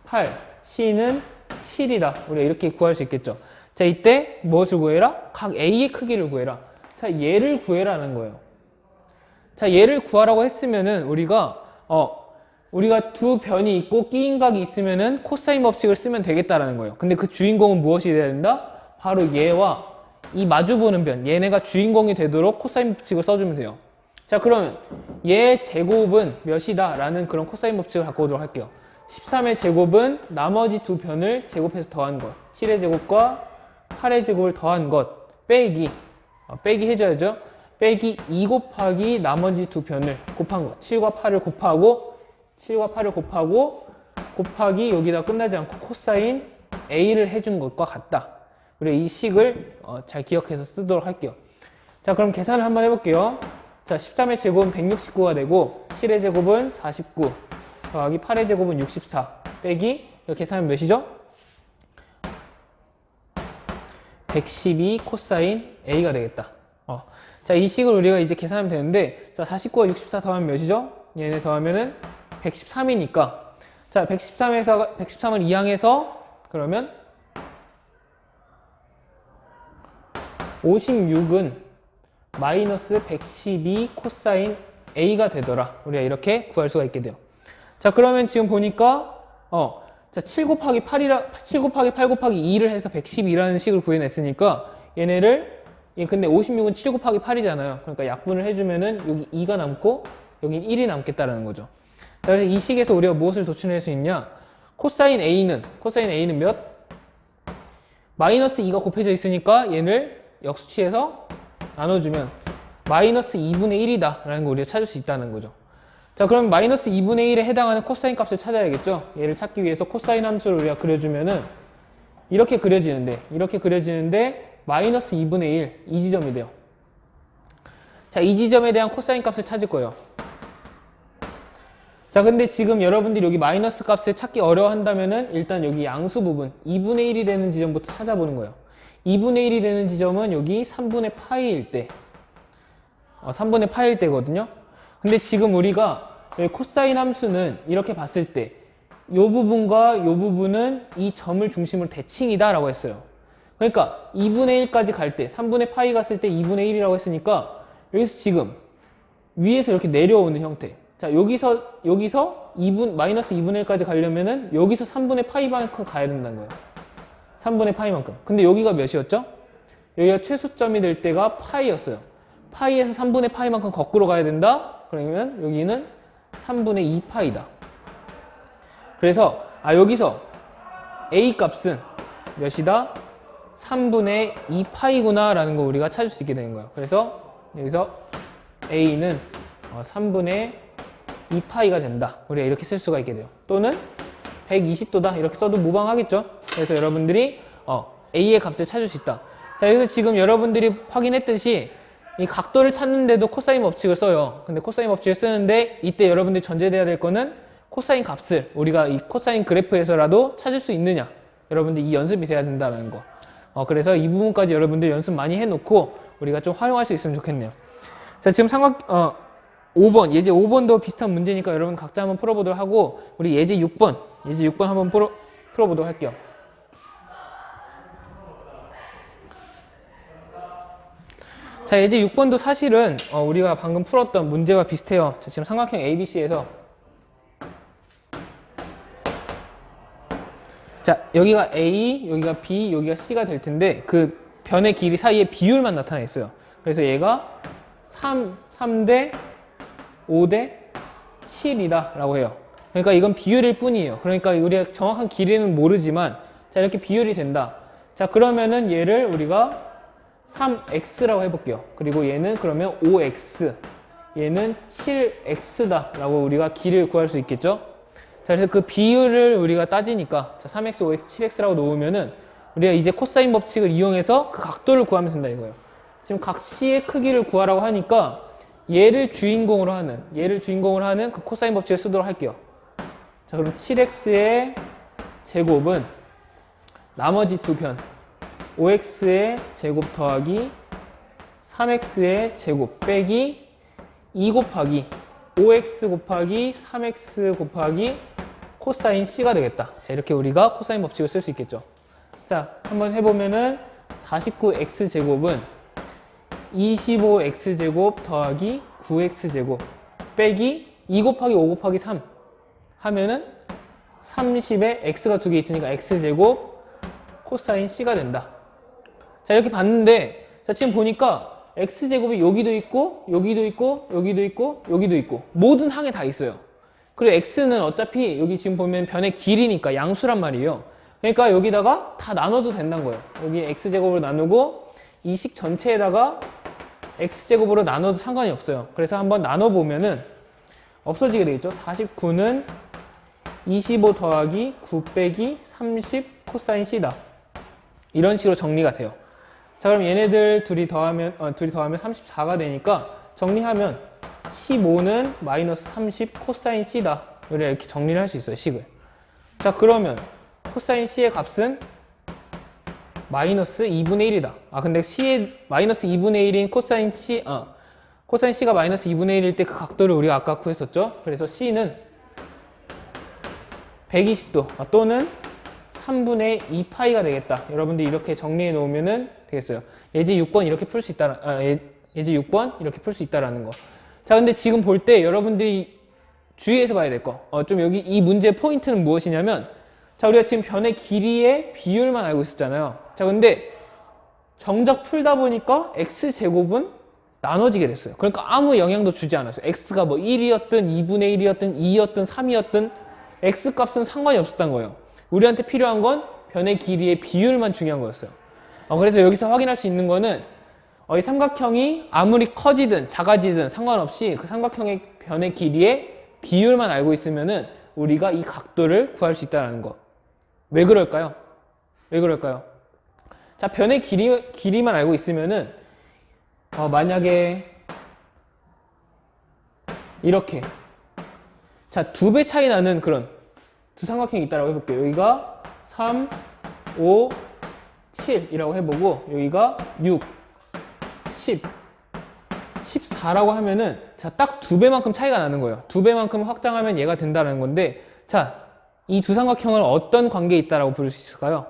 8, C는 7이다. 우리가 이렇게 구할 수 있겠죠. 자, 이때 무엇을 구해라? 각 A의 크기를 구해라. 자, 얘를 구해라는 거예요. 자, 얘를 구하라고 했으면은 우리가 두 변이 있고 끼인 각이 있으면은 코사인 법칙을 쓰면 되겠다라는 거예요. 근데 그 주인공은 무엇이 돼야 된다? 바로 얘와 이 마주보는 변, 얘네가 주인공이 되도록 코사인 법칙을 써주면 돼요. 자, 그러면 얘 제곱은 몇이다? 라는 그런 코사인 법칙을 갖고 오도록 할게요. 13의 제곱은 나머지 두 변을 제곱해서 더한 것, 7의 제곱과 8의 제곱을 더한 것 빼기 해줘야죠. 빼기 2 곱하기 나머지 두 변을 곱한 것, 7과 8을 곱하고 곱하기 여기다 끝나지 않고 코사인 A를 해준 것과 같다. 우리 이 식을 잘 기억해서 쓰도록 할게요. 자, 그럼 계산을 한번 해볼게요. 자, 13의 제곱은 169가 되고 7의 제곱은 49 더하기 8의 제곱은 64 빼기 이거 계산하면 몇이죠? 112 코사인 A가 되겠다. 자, 이 식을 우리가 이제 계산하면 되는데 자, 49와 64 더하면 몇이죠? 얘네 더하면은 113이니까 자, 113을 이항해서 그러면 56은 마이너스 112 코사인 A가 되더라. 우리가 이렇게 구할 수가 있게 돼요. 자, 그러면 지금 보니까 자, 7 곱하기 8이라 7 곱하기 8 곱하기 2를 해서 112라는 식을 구해냈으니까 얘네를 근데 56은 7 곱하기 8이잖아요. 그러니까 약분을 해주면은 여기 2가 남고 여긴 1이 남겠다라는 거죠. 자, 그래서 이 식에서 우리가 무엇을 도출할 수 있냐? 코사인 A는 몇? 마이너스 2가 곱해져 있으니까 얘를 역수치해서 나눠주면 마이너스 2분의 1이다 라는 거 우리가 찾을 수 있다는 거죠. 자, 그럼 마이너스 2분의 1에 해당하는 코사인 값을 찾아야겠죠. 얘를 찾기 위해서 코사인 함수를 우리가 그려주면은 이렇게 그려지는데 마이너스 2분의 1 이 지점이 돼요. 자, 이 지점에 대한 코사인 값을 찾을 거예요. 자, 근데 지금 여러분들이 여기 마이너스 값을 찾기 어려워한다면은 일단 여기 양수 부분 2분의 1이 되는 지점부터 찾아보는 거예요. 2분의 1이 되는 지점은 여기 3분의 파이일 때 3분의 파이일 때거든요. 근데 지금 우리가 코사인 함수는 이렇게 봤을 때 이 부분과 이 부분은 이 점을 중심으로 대칭이다 라고 했어요. 그러니까 2분의 1까지 갈 때 3분의 파이 갔을 때 2분의 1이라고 했으니까 여기서 지금 위에서 이렇게 내려오는 형태. 자, 여기서 마이너스 2분의 1까지 가려면은 여기서 3분의 파이만큼 가야 된다는 거예요. 3분의 파이만큼. 근데 여기가 몇이었죠? 여기가 최소점이 될 때가 파이였어요. 파이에서 3분의 파이만큼 거꾸로 가야 된다? 그러면 여기는 3분의 2파이다. 그래서 여기서 A 값은 몇이다? 3분의 2파이구나 라는 거 우리가 찾을 수 있게 되는 거예요. 그래서 여기서 A는 3분의 2파이가 된다. 우리가 이렇게 쓸 수가 있게 돼요. 또는 120도다 이렇게 써도 무방하겠죠. 그래서 여러분들이 A의 값을 찾을 수 있다. 자, 여기서 지금 여러분들이 확인했듯이 이 각도를 찾는데도 코사인 법칙을 써요. 근데 코사인 법칙을 쓰는데 이때 여러분들이 전제돼야 될 거는 코사인 값을 우리가 이 코사인 그래프에서라도 찾을 수 있느냐. 여러분들 이 연습이 돼야 된다는 거. 그래서 이 부분까지 여러분들 연습 많이 해놓고 우리가 좀 활용할 수 있으면 좋겠네요. 자, 지금 5번, 예제 5번도 비슷한 문제니까 여러분 각자 한번 풀어보도록 하고 우리 예제 6번 한번 풀어보도록 할게요. 자, 예제 6번도 사실은 우리가 방금 풀었던 문제와 비슷해요. 자, 지금 삼각형 ABC에서 자, 여기가 A, 여기가 B, 여기가 C가 될 텐데 그 변의 길이 사이에 비율만 나타나 있어요. 그래서 얘가 3대 5대 7이다 라고 해요. 그러니까 이건 비율일 뿐이에요. 그러니까 우리가 정확한 길이는 모르지만 자, 이렇게 비율이 된다. 자, 그러면은 얘를 우리가 3x라고 해볼게요. 그리고 얘는 그러면 5x, 얘는 7x다 라고 우리가 길이를 구할 수 있겠죠. 자, 그래서 그 비율을 우리가 따지니까 자, 3x, 5x, 7x라고 놓으면은 우리가 이제 코사인 법칙을 이용해서 그 각도를 구하면 된다 이거예요. 지금 각 C의 크기를 구하라고 하니까 얘를 주인공으로 하는 그 코사인 법칙을 쓰도록 할게요. 자, 그럼 7x의 제곱은 나머지 두 변 5x의 제곱 더하기 3x의 제곱 빼기 2 곱하기 5x 곱하기 3x 곱하기 코사인 C가 되겠다. 자, 이렇게 우리가 코사인 법칙을 쓸 수 있겠죠. 자, 한번 해보면은 49x 제곱은 25x 제곱 더하기 9x 제곱 빼기 2 곱하기 5 곱하기 3 하면은 30에 x가 두 개 있으니까 x 제곱 코사인 C가 된다. 자, 이렇게 봤는데 자, 지금 보니까 x제곱이 여기도 있고 여기도 있고 여기도 있고 여기도 있고 모든 항에 다 있어요. 그리고 x는 어차피 여기 지금 보면 변의 길이니까 양수란 말이에요. 그러니까 여기다가 다 나눠도 된다는 거예요. 여기 x제곱으로 나누고 이 식 전체에다가 x제곱으로 나눠도 상관이 없어요. 그래서 한번 나눠보면은 없어지게 되겠죠. 49는 25 더하기 9 빼기 30 코사인 C다. 이런 식으로 정리가 돼요. 자, 그럼 얘네들 둘이 더하면 34가 되니까 정리하면 15는 마이너스 30 코사인 C다. 이렇게 정리를 할 수 있어요, 식을. 자, 그러면 코사인 C의 값은 마이너스 2분의 1이다. 근데 C의 마이너스 2분의 1인 코사인 C가 마이너스 2분의 1일 때 그 각도를 우리가 아까 구했었죠. 그래서 C는 120도 또는 3분의 2파이가 되겠다. 여러분들 이렇게 정리해 놓으면은 되겠어요. 예제 6번 이렇게 풀 수 있다. 예제 6번 이렇게 풀 수 있다라는 거. 자, 근데 지금 볼 때 여러분들이 주의해서 봐야 될 거. 좀 여기 이 문제의 포인트는 무엇이냐면, 자, 우리가 지금 변의 길이의 비율만 알고 있었잖아요. 자, 근데 정작 풀다 보니까 x제곱은 나눠지게 됐어요. 그러니까 아무 영향도 주지 않았어요. x가 뭐 1이었든 2분의 1이었든 2였든 3이었든 x값은 상관이 없었던 거예요. 우리한테 필요한 건 변의 길이의 비율만 중요한 거였어요. 그래서 여기서 확인할 수 있는 거는 이 삼각형이 아무리 커지든 작아지든 상관없이 그 삼각형의 변의 길이의 비율만 알고 있으면은 우리가 이 각도를 구할 수 있다는 거. 왜 그럴까요? 왜 그럴까요? 자, 변의 길이만 알고 있으면은 만약에 이렇게 자, 2배 차이 나는 그런 두 삼각형이 있다고 해볼게요. 여기가 3, 5, 7이라고 해보고 여기가 6, 10, 14라고 하면은 자, 딱 2배만큼 차이가 나는 거예요. 2배만큼 확장하면 얘가 된다는 건데, 자, 이 두 삼각형을 어떤 관계에 있다라고 부를 수 있을까요?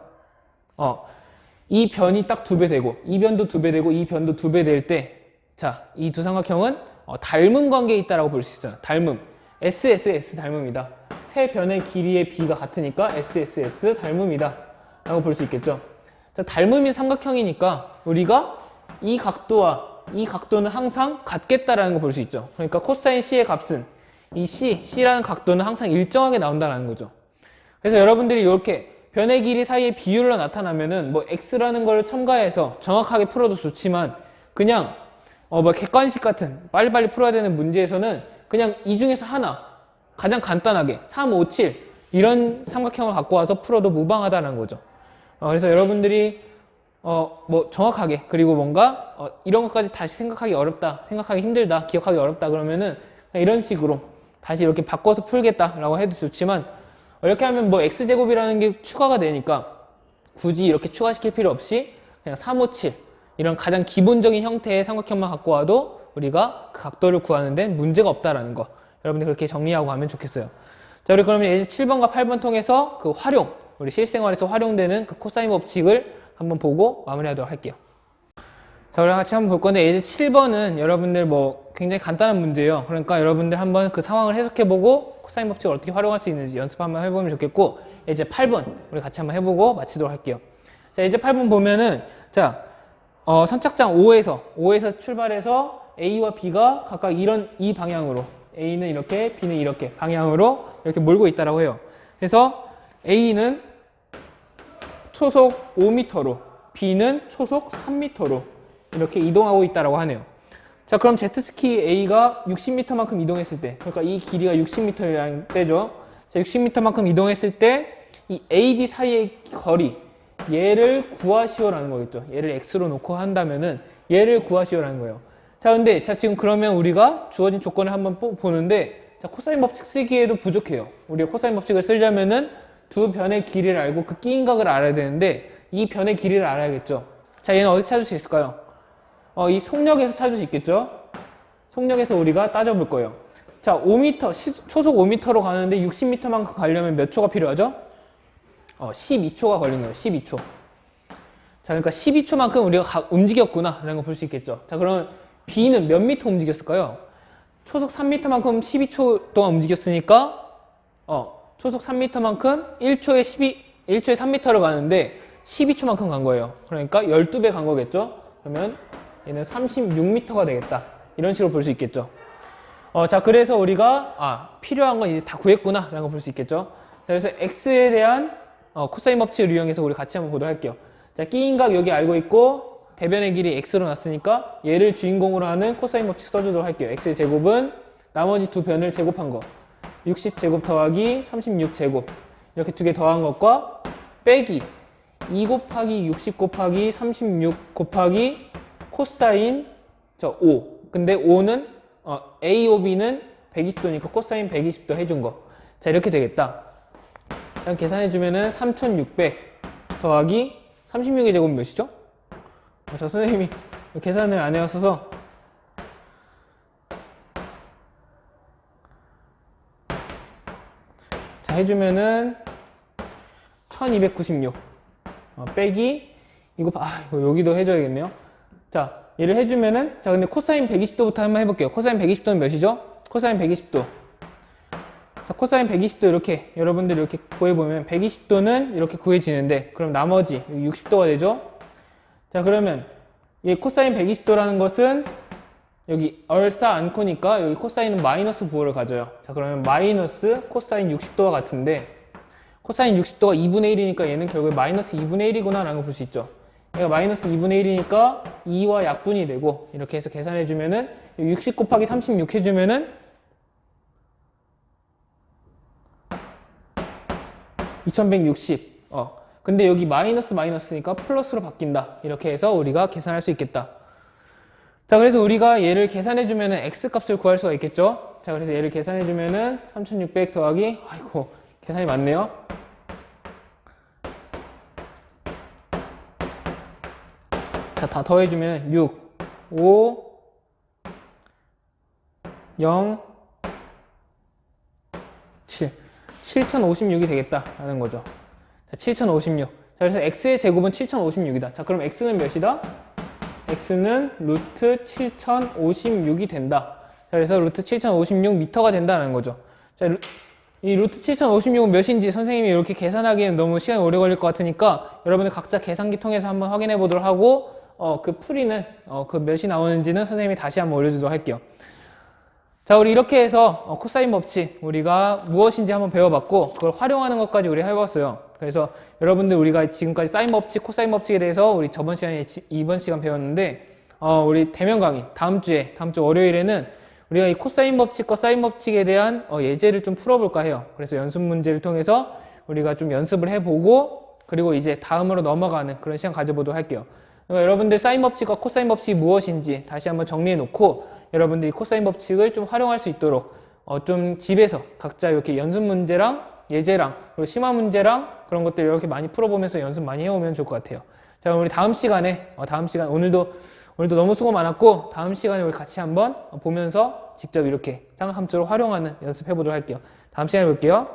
이 변이 딱 2배 되고 이 변도 2배 되고 이 변도 2배 될 때, 자, 이 두 삼각형은 닮음 관계에 있다라고 볼 수 있어요. 닮음. SSS 닮음이다. 세 변의 길이의 비가 같으니까 SSS 닮음이다 라고 볼 수 있겠죠. 자, 닮음인 삼각형이니까 우리가 이 각도와 이 각도는 항상 같겠다라는 걸 볼 수 있죠. 그러니까 코사인 C의 값은 이 C라는 각도는 항상 일정하게 나온다는 거죠. 그래서 여러분들이 이렇게 변의 길이 사이의 비율로 나타나면은 뭐 X라는 걸 첨가해서 정확하게 풀어도 좋지만 그냥 뭐 객관식 같은 빨리빨리 풀어야 되는 문제에서는 그냥 이 중에서 하나 가장 간단하게 3, 5, 7 이런 삼각형을 갖고 와서 풀어도 무방하다는 거죠. 그래서 여러분들이 뭐 정확하게 그리고 뭔가 이런 것까지 다시 생각하기 어렵다, 생각하기 힘들다, 기억하기 어렵다 그러면은 이런 식으로 다시 이렇게 바꿔서 풀겠다라고 해도 좋지만 이렇게 하면 뭐 x제곱이라는 게 추가가 되니까 굳이 이렇게 추가시킬 필요 없이 그냥 3, 5, 7 이런 가장 기본적인 형태의 삼각형만 갖고 와도 우리가 그 각도를 구하는 데는 문제가 없다라는 거 여러분들 그렇게 정리하고 가면 좋겠어요. 자, 우리 그러면 예제 7번과 8번 통해서 그 활용, 우리 실생활에서 활용되는 그 코사인 법칙을 한번 보고 마무리하도록 할게요. 자, 우리 같이 한번 볼 건데 예제 7번은 여러분들 뭐 굉장히 간단한 문제예요. 그러니까 여러분들 한번 그 상황을 해석해보고 코사인 법칙을 어떻게 활용할 수 있는지 연습 한번 해보면 좋겠고, 예제 8번 우리 같이 한번 해보고 마치도록 할게요. 자, 예제 8번 보면은 자, 선착장 O에서 출발해서 A와 B가 각각 이 방향으로 A는 이렇게 B는 이렇게 방향으로 이렇게 몰고 있다라고 해요. 그래서 A는 초속 5m로 B는 초속 3m로 이렇게 이동하고 있다라고 하네요. 자, 그럼 제트스키 A가 60m만큼 이동했을 때, 그러니까 이 길이가 60m라는 때죠. 자, 60m만큼 이동했을 때 이 A, B 사이의 거리 얘를 구하시오라는 거겠죠. 얘를 X로 놓고 한다면은 얘를 구하시오라는 거예요. 자, 근데 지금 그러면 우리가 주어진 조건을 한번 보는데, 자, 코사인 법칙 쓰기에도 부족해요. 우리가 코사인 법칙을 쓰려면은 두 변의 길이를 알고 그 끼인각을 알아야 되는데 이 변의 길이를 알아야겠죠. 자, 얘는 어디서 찾을 수 있을까요? 이 속력에서 찾을 수 있겠죠. 속력에서 우리가 따져볼 거예요. 자, 5m, 초속 5m로 가는데 60m만큼 가려면 몇 초가 필요하죠? 12초가 걸린 거예요. 12초. 자, 그러니까 12초만큼 우리가 움직였구나 라는 걸 볼 수 있겠죠. 자, 그러면 B는 몇 미터 움직였을까요? 초속 3m만큼 12초 동안 움직였으니까 초속 3m만큼 1초에 3m를 가는데 12초만큼 간 거예요. 그러니까 12배 간 거겠죠? 그러면 얘는 36m가 되겠다. 이런 식으로 볼 수 있겠죠. 자, 그래서 우리가 필요한 건 이제 다 구했구나 라는 걸 볼 수 있겠죠. 자, 그래서 X에 대한 코사인 법칙을 이용해서 우리 같이 한번 보도록 할게요. 자, 끼인각 여기 알고 있고 대변의 길이 X로 놨으니까 얘를 주인공으로 하는 코사인 법칙 써주도록 할게요. X의 제곱은 나머지 두 변을 제곱한 거 60제곱 더하기 36제곱 이렇게 두 개 더한 것과 빼기 2 곱하기 60 곱하기 36 곱하기 코사인 5. 근데 5는 A, O, B는 120도니까 코사인 120도 해준 거. 자, 이렇게 되겠다. 그냥 계산해주면은 3600 더하기 36의 제곱 몇이죠? 저 선생님이 계산을 안 해왔어서 자, 해주면은 1296 빼기 이거 여기도 해줘야겠네요. 자, 얘를 해주면은, 자, 근데 코사인 120도부터 한번 해볼게요. 코사인 120도는 몇이죠? 코사인 120도. 자, 코사인 120도 이렇게, 여러분들 이렇게 구해보면 120도는 이렇게 구해지는데, 그럼 나머지 60도가 되죠? 자, 그러면 이 코사인 120도라는 것은 여기 얼싸 않고니까 여기 코사인은 마이너스 부호를 가져요. 자, 그러면 마이너스 코사인 60도와 같은데, 코사인 60도가 2분의 1이니까 얘는 결국에 마이너스 2분의 1이구나 라는 걸 볼 수 있죠. 얘가 마이너스 2분의 1이니까 2와 약분이 되고, 이렇게 해서 계산해주면은 60 곱하기 36 해주면은 2160. 근데 여기 마이너스니까 플러스로 바뀐다. 이렇게 해서 우리가 계산할 수 있겠다. 자, 그래서 우리가 얘를 계산해주면은 x 값을 구할 수가 있겠죠. 자, 그래서 얘를 계산해주면은 3600 더하기, 아이고, 계산이 많네요. 자, 다 더해주면 6, 5, 0, 7. 7056이 되겠다라는 거죠. 자, 7056. 자, 그래서 x의 제곱은 7056이다. 자, 그럼 x는 몇이다? x는 루트 7056이 된다. 자, 그래서 루트 7056m가 된다는 거죠. 자, 이 루트 7056은 몇인지 선생님이 이렇게 계산하기에는 너무 시간이 오래 걸릴 것 같으니까 여러분들 각자 계산기 통해서 한번 확인해 보도록 하고, 그 풀이는, 그 몇이 나오는지는 선생님이 다시 한번 올려주도록 할게요. 자, 우리 이렇게 해서 코사인 법칙 우리가 무엇인지 한번 배워봤고, 그걸 활용하는 것까지 우리 해봤어요. 그래서 여러분들 우리가 지금까지 사인 법칙, 코사인 법칙에 대해서 우리 저번 시간에 이번 시간 배웠는데, 우리 대면 강의 다음 주 월요일에는 우리가 이 코사인 법칙과 사인 법칙에 대한 예제를 좀 풀어볼까 해요. 그래서 연습 문제를 통해서 우리가 좀 연습을 해보고, 그리고 이제 다음으로 넘어가는 그런 시간 가져보도록 할게요. 그러니까 여러분들 사인 법칙과 코사인 법칙이 무엇인지 다시 한번 정리해 놓고, 여러분들이 코사인 법칙을 좀 활용할 수 있도록 좀 집에서 각자 이렇게 연습 문제랑 예제랑 그리고 심화 문제랑 그런 것들 이렇게 많이 풀어보면서 연습 많이 해오면 좋을 것 같아요. 자, 그럼 우리 다음 시간에 오늘도 너무 수고 많았고, 다음 시간에 우리 같이 한번 보면서 직접 이렇게 삼각함수를 활용하는 연습해 보도록 할게요. 다음 시간에 볼게요.